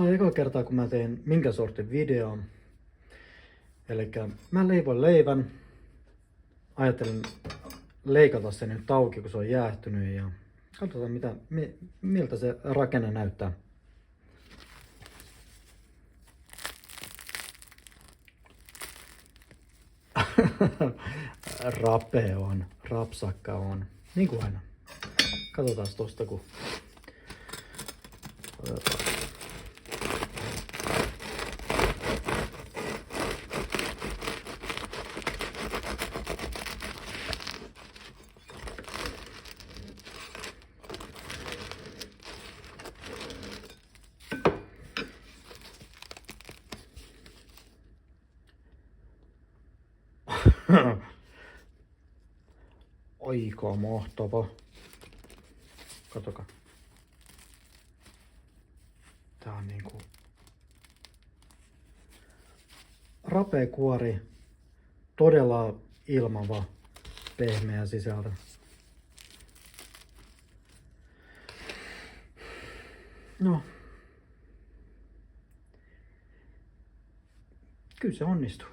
eka kertaa kun mä tein minkä sortin videon. Eli mä leivoin leivän. Ajattelin leikata sen nyt auki, kun se on jäähtynyt ja katsotaan miltä se rakenne näyttää. Rape on, rapsakka on, niin kuin aina. Katsotaan tosta kun otetaan. Aika mahtava. Katokaa. Tää on niinku rapea kuori, todella ilmava, pehmeä sisältö. No. Kyllä se onnistuu.